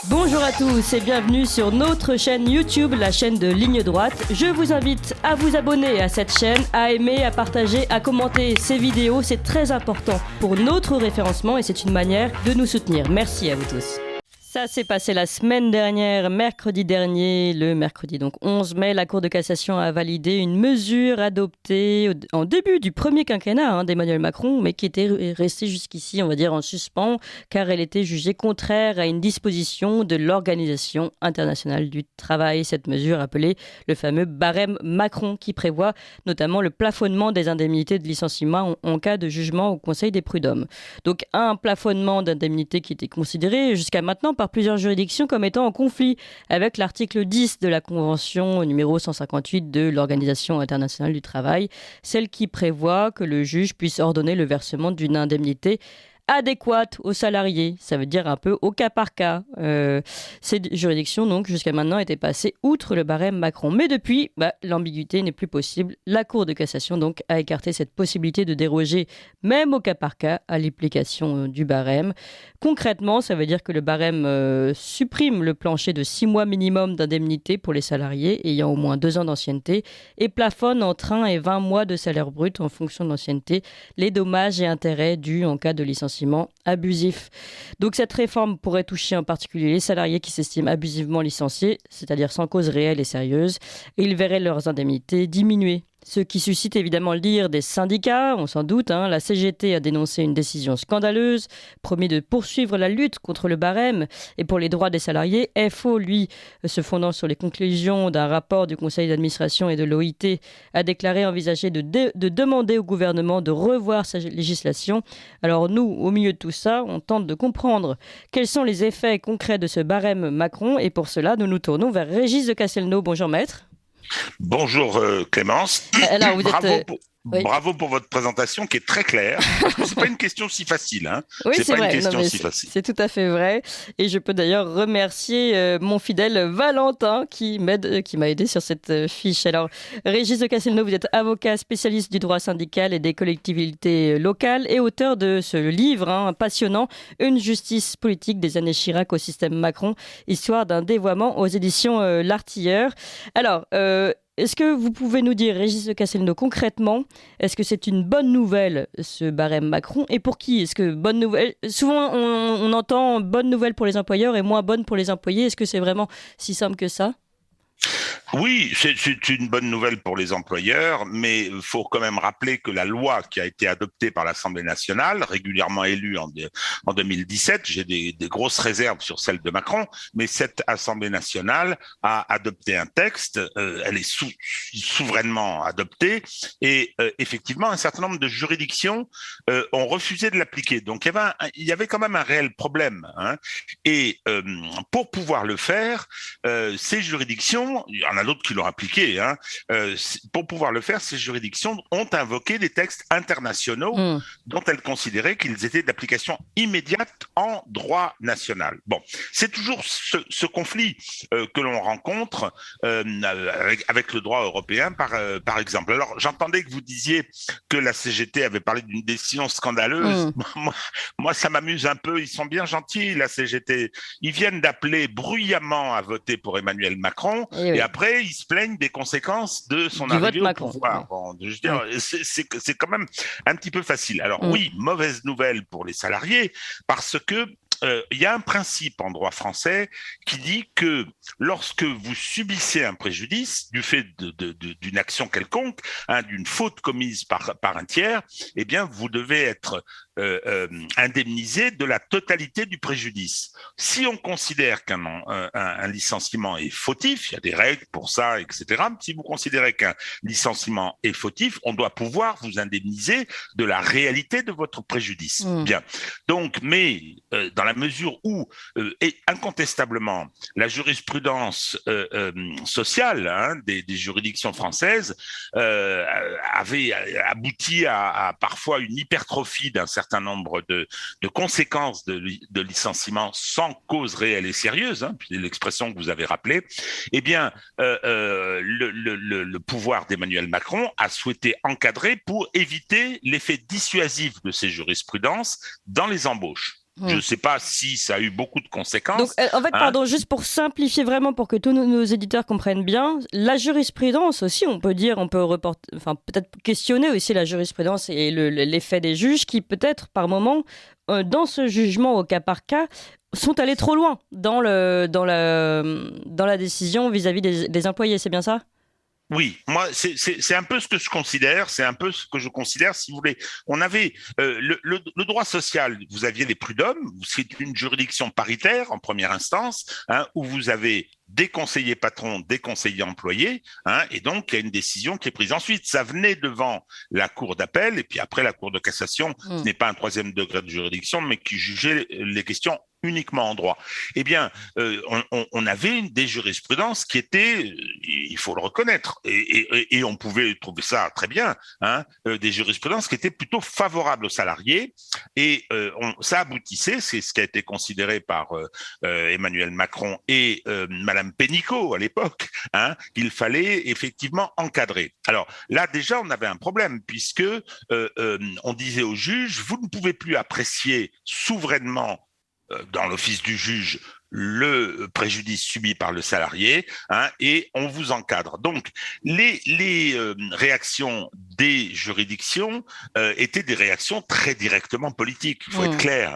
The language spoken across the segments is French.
Bonjour à tous et bienvenue sur notre chaîne YouTube, la chaîne de Ligne Droite. Je vous invite à vous abonner à cette chaîne, à aimer, à partager, à commenter ces vidéos. C'est très important pour notre référencement et c'est une manière de nous soutenir. Merci à vous tous. Ça s'est passé la semaine dernière, mercredi dernier, le mercredi donc 11 mai, la Cour de cassation a validé une mesure adoptée en début du premier quinquennat d'Emmanuel Macron, mais qui était restée jusqu'ici, on va dire, en suspens, car elle était jugée contraire à une disposition de l'Organisation internationale du travail. Cette mesure appelée le fameux barème Macron, qui prévoit notamment le plafonnement des indemnités de licenciement en cas de jugement au Conseil des prud'hommes. Donc un plafonnement d'indemnités qui était considéré jusqu'à maintenant par plusieurs juridictions comme étant en conflit avec l'article 10 de la Convention numéro 158 de l'Organisation internationale du travail, celle qui prévoit que le juge puisse ordonner le versement d'une indemnité adéquate aux salariés, ça veut dire un peu au cas par cas. Ces juridictions, donc, jusqu'à maintenant, étaient passées outre le barème Macron. Mais depuis, l'ambiguïté n'est plus possible. La Cour de cassation, donc, a écarté cette possibilité de déroger, même au cas par cas, à l'application du barème. Concrètement, ça veut dire que le barème supprime le plancher de 6 mois minimum d'indemnité pour les salariés ayant au moins 2 ans d'ancienneté et plafonne entre 1 et 20 mois de salaire brut en fonction de l'ancienneté les dommages et intérêts dus en cas de licenciement abusif. Donc cette réforme pourrait toucher en particulier les salariés qui s'estiment abusivement licenciés, c'est-à-dire sans cause réelle et sérieuse, et ils verraient leurs indemnités diminuer. Ce qui suscite évidemment l'ire des syndicats, on s'en doute. La CGT a dénoncé une décision scandaleuse, promis de poursuivre la lutte contre le barème et pour les droits des salariés. FO, lui, se fondant sur les conclusions d'un rapport du Conseil d'administration et de l'OIT, a déclaré envisager de demander au gouvernement de revoir sa législation. Alors nous, au milieu de tout ça, on tente de comprendre quels sont les effets concrets de ce barème Macron et pour cela, nous nous tournons vers Régis de Castelnau. Bonjour maître. Bonjour Clémence. Alors, Bravo pour votre présentation qui est très claire. Parce que c'est pas une question si facile. Oui, c'est pas vrai. une question si facile. C'est tout à fait vrai. Et je peux d'ailleurs remercier mon fidèle Valentin qui m'a aidé sur cette fiche. Alors, Régis de Castelnau, vous êtes avocat spécialiste du droit syndical et des collectivités locales et auteur de ce livre passionnant, Une justice politique des années Chirac au système Macron, histoire d'un dévoiement aux éditions L'Artilleur. Alors, est-ce que vous pouvez nous dire, Régis de Castelnau, concrètement, est-ce que c'est une bonne nouvelle, ce barème Macron, et pour qui? Est-ce que bonne nouvelle... Souvent, on entend bonne nouvelle pour les employeurs et moins bonne pour les employés. Est-ce que c'est vraiment si simple que ça? Oui, c'est une bonne nouvelle pour les employeurs, mais il faut quand même rappeler que la loi qui a été adoptée par l'Assemblée nationale, régulièrement élue en 2017, j'ai des grosses réserves sur celle de Macron, mais cette Assemblée nationale a adopté un texte, elle est souverainement adoptée, et effectivement, un certain nombre de juridictions ont refusé de l'appliquer. Donc il y avait quand même un réel problème. Et pour pouvoir le faire, ces juridictions, il y en a d'autres qui l'ont appliqué, pour pouvoir le faire, ces juridictions ont invoqué des textes internationaux dont elles considéraient qu'ils étaient d'application immédiate en droit national. Bon, c'est toujours ce conflit que l'on rencontre avec le droit européen, par exemple. Alors, j'entendais que vous disiez que la CGT avait parlé d'une décision scandaleuse. Moi, ça m'amuse un peu. Ils sont bien gentils, la CGT. Ils viennent d'appeler bruyamment à voter pour Emmanuel Macron et après, ils se plaignent des conséquences de son arrivée au pouvoir. Bon, je veux dire, c'est quand même un petit peu facile. Alors oui, mauvaise nouvelle pour les salariés, parce que il y a un principe en droit français qui dit que lorsque vous subissez un préjudice du fait d'une action quelconque, d'une faute commise par un tiers, eh bien, vous devez être indemnisé de la totalité du préjudice. Si on considère qu'un licenciement est fautif, il y a des règles pour ça, etc. Si vous considérez qu'un licenciement est fautif, on doit pouvoir vous indemniser de la réalité de votre préjudice. Bien. Donc, mais dans la mesure où, et incontestablement, la jurisprudence sociale des juridictions françaises avait abouti à parfois une hypertrophie d'un certain nombre de conséquences de licenciement sans cause réelle et sérieuse, l'expression que vous avez rappelée, eh bien, le pouvoir d'Emmanuel Macron a souhaité encadrer pour éviter l'effet dissuasif de ces jurisprudences dans les embauches. Je ne sais pas si ça a eu beaucoup de conséquences. Donc, en fait, pardon, juste pour simplifier vraiment, pour que tous nos éditeurs comprennent bien, la jurisprudence aussi, on peut dire, on peut reporter, enfin, peut-être questionner aussi la jurisprudence et l'effet des juges qui, peut-être, par moment, dans ce jugement au cas par cas, sont allés trop loin dans la décision vis-à-vis des employés, c'est bien ça ? Oui, moi, c'est un peu ce que je considère, si vous voulez. On avait le droit social, vous aviez les prud'hommes, c'est une juridiction paritaire en première instance, où vous avez des conseillers patrons, des conseillers employés, et donc il y a une décision qui est prise. Ensuite, ça venait devant la cour d'appel, et puis après la cour de cassation, ce n'est pas un troisième degré de juridiction, mais qui jugeait les questions uniquement en droit. Eh bien, on avait des jurisprudences qui étaient, il faut le reconnaître, et on pouvait trouver ça très bien, des jurisprudences qui étaient plutôt favorables aux salariés, et ça aboutissait, c'est ce qui a été considéré par Emmanuel Macron et Madame Pénicaud à l'époque, qu'il fallait effectivement encadrer. Alors là, déjà, on avait un problème, puisque on disait aux juges, vous ne pouvez plus apprécier souverainement dans l'office du juge le préjudice subi par le salarié, et on vous encadre. Donc, les réactions des juridictions étaient des réactions très directement politiques, il faut être clair.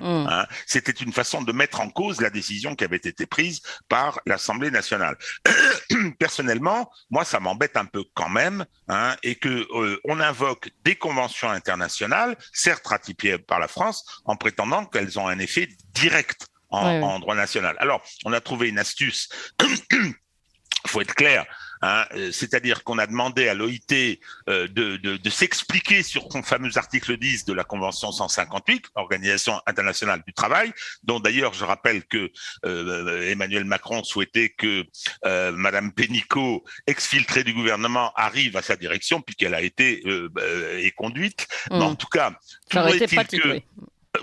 C'était une façon de mettre en cause la décision qui avait été prise par l'Assemblée nationale. Personnellement, moi, ça m'embête un peu quand même, et que on invoque des conventions internationales, certes ratifiées par la France, en prétendant qu'elles ont un effet direct en droit national. Alors, on a trouvé une astuce. Il faut être clair. C'est-à-dire qu'on a demandé à l'OIT de s'expliquer sur son fameux article 10 de la Convention 158, Organisation internationale du travail, dont d'ailleurs je rappelle que Emmanuel Macron souhaitait que Madame Pénicaud, exfiltrée du gouvernement, arrive à sa direction, puisqu'elle a été est conduite. Mais en tout cas, ça aurait été pratique, oui.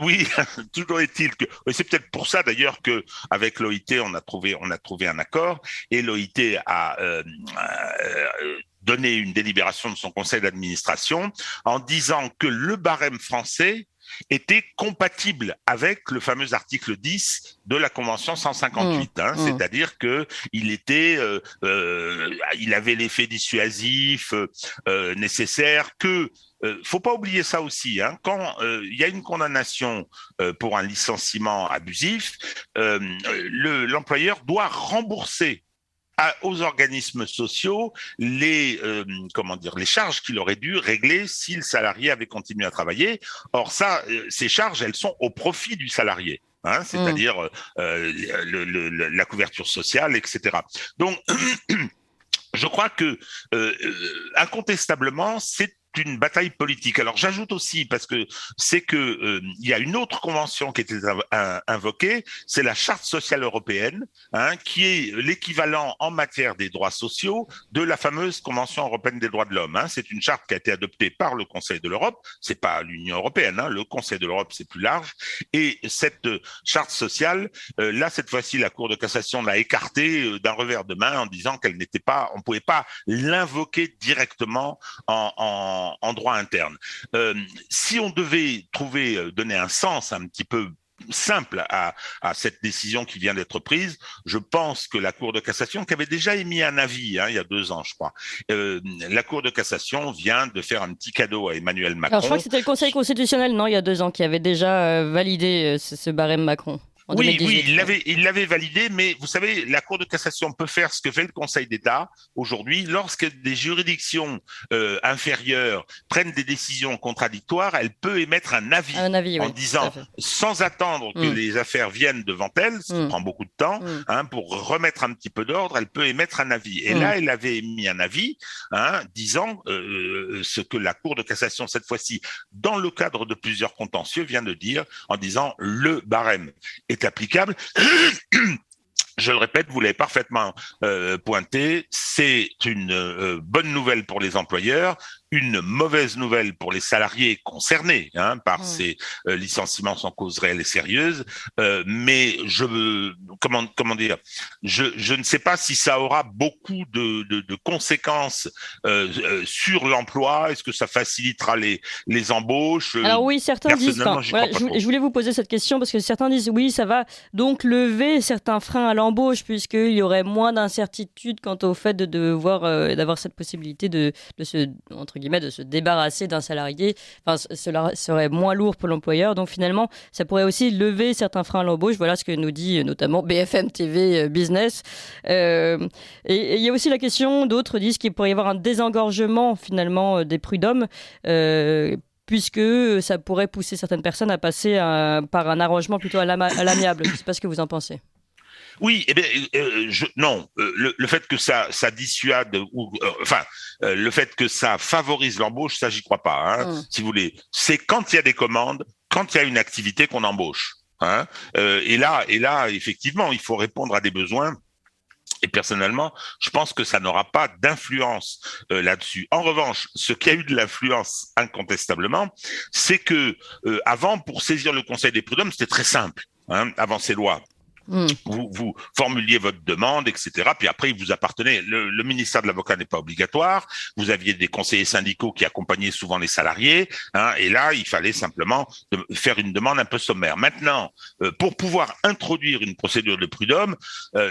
Oui, toujours est-il que c'est peut-être pour ça d'ailleurs que avec l'OIT on a trouvé un accord, et l'OIT a donné une délibération de son conseil d'administration en disant que le barème français était compatible avec le fameux article 10 de la Convention 158, c'est-à-dire que il était, il avait l'effet dissuasif nécessaire, que faut pas oublier ça aussi, quand il y a une condamnation pour un licenciement abusif, l'employeur doit rembourser aux organismes sociaux les charges qu'il aurait dû régler si le salarié avait continué à travailler. Or ça, ces charges, elles sont au profit du salarié. C'est-à-dire la couverture sociale, etc. Donc, je crois que incontestablement, c'est une bataille politique. Alors j'ajoute aussi, parce que c'est que il y a une autre convention qui était invoquée, c'est la Charte sociale européenne, qui est l'équivalent en matière des droits sociaux de la fameuse Convention européenne des droits de l'homme. C'est une charte qui a été adoptée par le Conseil de l'Europe, c'est pas l'Union européenne, le Conseil de l'Europe c'est plus large, et cette charte sociale, là cette fois-ci la Cour de cassation l'a écartée d'un revers de main en disant qu'elle n'était pas, on pouvait pas l'invoquer directement en droit interne. Si on devait donner un sens un petit peu simple à cette décision qui vient d'être prise, je pense que la Cour de cassation, qui avait déjà émis un avis il y a 2 ans, je crois, la Cour de cassation vient de faire un petit cadeau à Emmanuel Macron. Alors je crois que c'était le Conseil constitutionnel, non, il y a 2 ans, qui avait déjà validé ce barème Macron. Oui, il l'avait validé, mais vous savez, la Cour de cassation peut faire ce que fait le Conseil d'État aujourd'hui. Lorsque des juridictions inférieures prennent des décisions contradictoires, elle peut émettre un avis en disant, sans attendre que les affaires viennent devant elle, ce qui prend beaucoup de temps, pour remettre un petit peu d'ordre, elle peut émettre un avis. Et là, elle avait émis un avis disant ce que la Cour de cassation, cette fois-ci, dans le cadre de plusieurs contentieux, vient de dire, en disant le barème est applicable. Je le répète, vous l'avez parfaitement pointé, c'est une bonne nouvelle pour les employeurs, une mauvaise nouvelle pour les salariés concernés par ces licenciements sans cause réelle et sérieuse, mais comment dire, je ne sais pas si ça aura beaucoup de conséquences sur l'emploi. Est-ce que ça facilitera les embauches? Alors oui, certains disent. Voilà, je voulais vous poser cette question parce que certains disent oui, ça va donc lever certains freins à l'embauche puisqu'il y aurait moins d'incertitude quant au fait de devoir d'avoir cette possibilité de se entre guillemets de se débarrasser d'un salarié. Enfin, cela serait moins lourd pour l'employeur. Donc finalement, ça pourrait aussi lever certains freins à l'embauche. Voilà ce que nous dit notamment BFM TV Business. Et il y a aussi la question, d'autres disent qu'il pourrait y avoir un désengorgement finalement des prud'hommes. Puisque ça pourrait pousser certaines personnes à passer par un arrangement plutôt à l'amiable. Je ne sais pas ce que vous en pensez. Oui, eh bien, non. Le fait que ça dissuade, le fait que ça favorise l'embauche, ça, j'y crois pas. Si vous voulez, c'est quand il y a des commandes, quand il y a une activité qu'on embauche. Et là, effectivement, il faut répondre à des besoins. Et personnellement, je pense que ça n'aura pas d'influence là-dessus. En revanche, ce qui a eu de l'influence incontestablement, c'est que avant, pour saisir le Conseil des prud'hommes, c'était très simple. Avant ces lois. Vous formuliez votre demande, etc. Puis après, il vous appartenait. Le ministère de l'avocat n'est pas obligatoire. Vous aviez des conseillers syndicaux qui accompagnaient souvent les salariés. Et là, il fallait simplement faire une demande un peu sommaire. Maintenant, pour pouvoir introduire une procédure de prud'homme,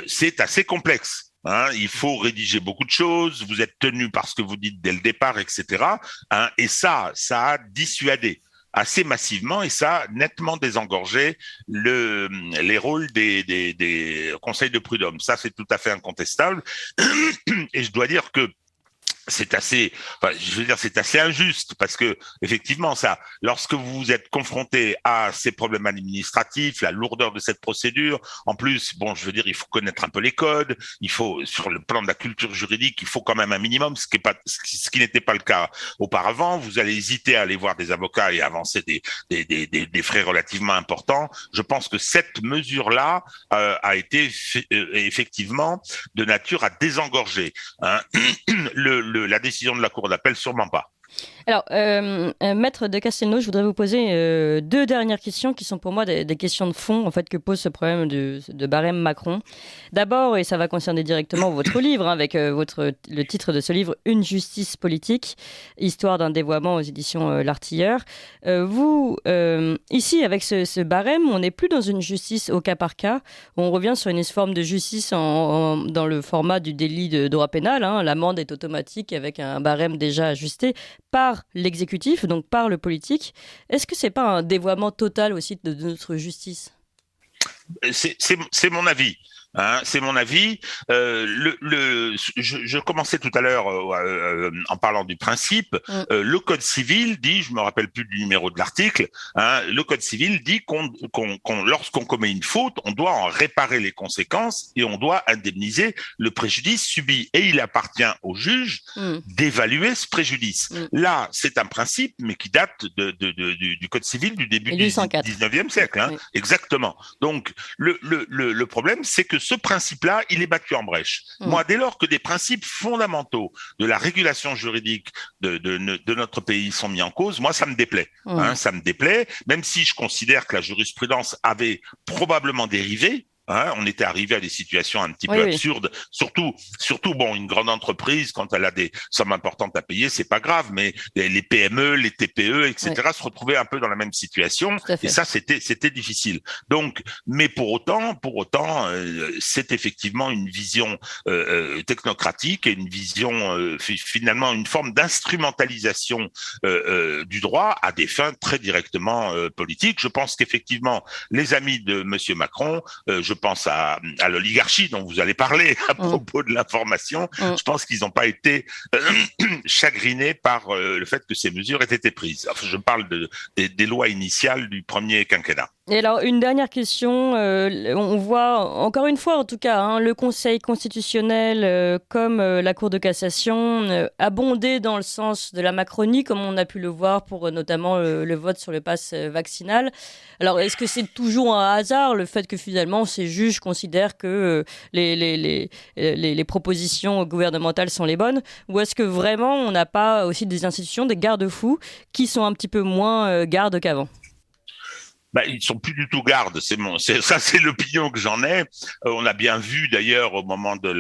c'est assez complexe. Il faut rédiger beaucoup de choses. Vous êtes tenu par ce que vous dites dès le départ, etc. Et ça a dissuadé assez massivement, et ça a nettement désengorgé les rôles des conseils de prud'homme. Ça, c'est tout à fait incontestable. Et je dois dire que c'est assez injuste parce que effectivement lorsque vous êtes confronté à ces problèmes administratifs, la lourdeur de cette procédure, en plus, il faut connaître un peu les codes, il faut, sur le plan de la culture juridique, il faut quand même un minimum, ce qui n'était pas le cas auparavant. Vous allez hésiter à aller voir des avocats et avancer des frais relativement importants. Je pense que cette mesure-là a été effectivement de nature à désengorger la décision de la Cour d'appel, sûrement pas. Alors, Maître de Castelnau, je voudrais vous poser deux dernières questions qui sont pour moi des questions de fond en fait, que pose ce problème de barème Macron. D'abord, et ça va concerner directement votre livre, avec le titre de ce livre, Une justice politique, histoire d'un dévoiement aux éditions L'Artilleur. Vous, ici, avec ce barème, on n'est plus dans une justice au cas par cas. On revient sur une forme de justice dans le format du délit de droit pénal. L'amende est automatique avec un barème déjà ajusté par l'exécutif, donc par le politique. Est-ce que c'est pas un dévoiement total aussi de notre justice ? C'est mon avis. C'est mon avis. Je commençais tout à l'heure en parlant du principe. Le Code civil dit, je me rappelle plus du numéro de l'article, le Code civil dit lorsqu'on commet une faute, on doit en réparer les conséquences et on doit indemniser le préjudice subi. Et il appartient au juge d'évaluer ce préjudice. Là, c'est un principe, mais qui date du Code civil du début du 19e siècle. Oui. Exactement. Donc, le problème, c'est que ce principe-là, il est battu en brèche. Moi, dès lors que des principes fondamentaux de la régulation juridique de notre pays sont mis en cause, moi, ça me déplaît. Ça me déplaît, même si je considère que la jurisprudence avait probablement dérivé. On était arrivé à des situations un petit peu absurdes. Surtout, une grande entreprise, quand elle a des sommes importantes à payer, c'est pas grave, mais les PME, les TPE, etc., se retrouvaient un peu dans la même situation. Et ça, c'était difficile. Donc, mais pour autant, c'est effectivement une vision technocratique et une vision, finalement, une forme d'instrumentalisation du droit à des fins très directement politiques. Je pense qu'effectivement, les amis de Monsieur Macron, je pense à l'oligarchie dont vous allez parler à propos de l'information. Je pense qu'ils n'ont pas été chagrinés par le fait que ces mesures aient été prises. Enfin, je parle des lois initiales du premier quinquennat. Et alors, une dernière question. On voit, encore une fois en tout cas, le Conseil constitutionnel comme la Cour de cassation abonder dans le sens de la Macronie, comme on a pu le voir pour notamment le vote sur le pass vaccinal. Alors, est-ce que c'est toujours un hasard, le fait que finalement ces ces juges considèrent que les propositions gouvernementales sont les bonnes, ou est-ce que vraiment on n'a pas aussi des institutions, des garde-fous qui sont un petit peu moins gardes qu'avant? Ils sont plus du tout gardes. C'est l'opinion que j'en ai. On a bien vu d'ailleurs au moment de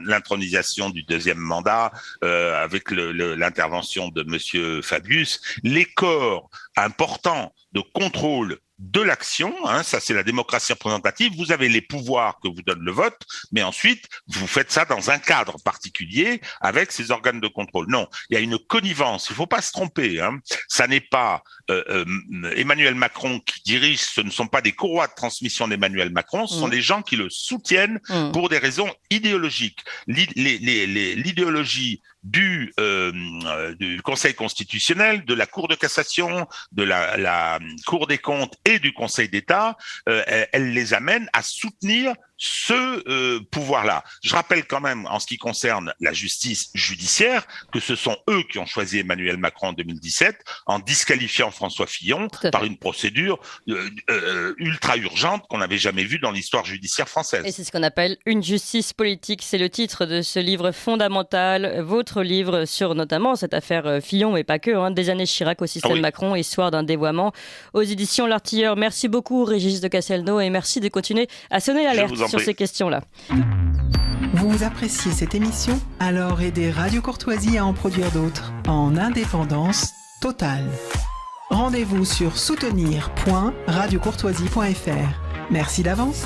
l'intronisation du deuxième mandat, avec l'intervention de Monsieur Fabius, les corps importants de contrôle de l'action, ça c'est la démocratie représentative, vous avez les pouvoirs que vous donne le vote, mais ensuite vous faites ça dans un cadre particulier avec ces organes de contrôle. Non, il y a une connivence, il faut pas se tromper, ça n'est pas Emmanuel Macron qui dirige, ce ne sont pas des courroies de transmission d'Emmanuel Macron, ce sont des gens qui le soutiennent pour des raisons idéologiques. L'idéologie du Conseil constitutionnel, de la Cour de cassation, de la Cour des comptes et du Conseil d'État, elle les amène à soutenir ce pouvoir-là. Je rappelle quand même, en ce qui concerne la justice judiciaire, que ce sont eux qui ont choisi Emmanuel Macron en 2017 en disqualifiant François Fillon par une procédure ultra urgente qu'on n'avait jamais vue dans l'histoire judiciaire française. Et c'est ce qu'on appelle une justice politique. C'est le titre de ce livre fondamental, votre livre sur notamment cette affaire Fillon, mais pas que, des années Chirac au système Macron, histoire d'un dévoiement, aux éditions L'Artilleur. Merci beaucoup Régis de Castelnau et merci de continuer à sonner l'alerte sur ces questions-là. Vous appréciez cette émission? Alors aidez Radio Courtoisie à en produire d'autres en indépendance totale. Rendez-vous sur soutenir.radiocourtoisie.fr. Merci d'avance.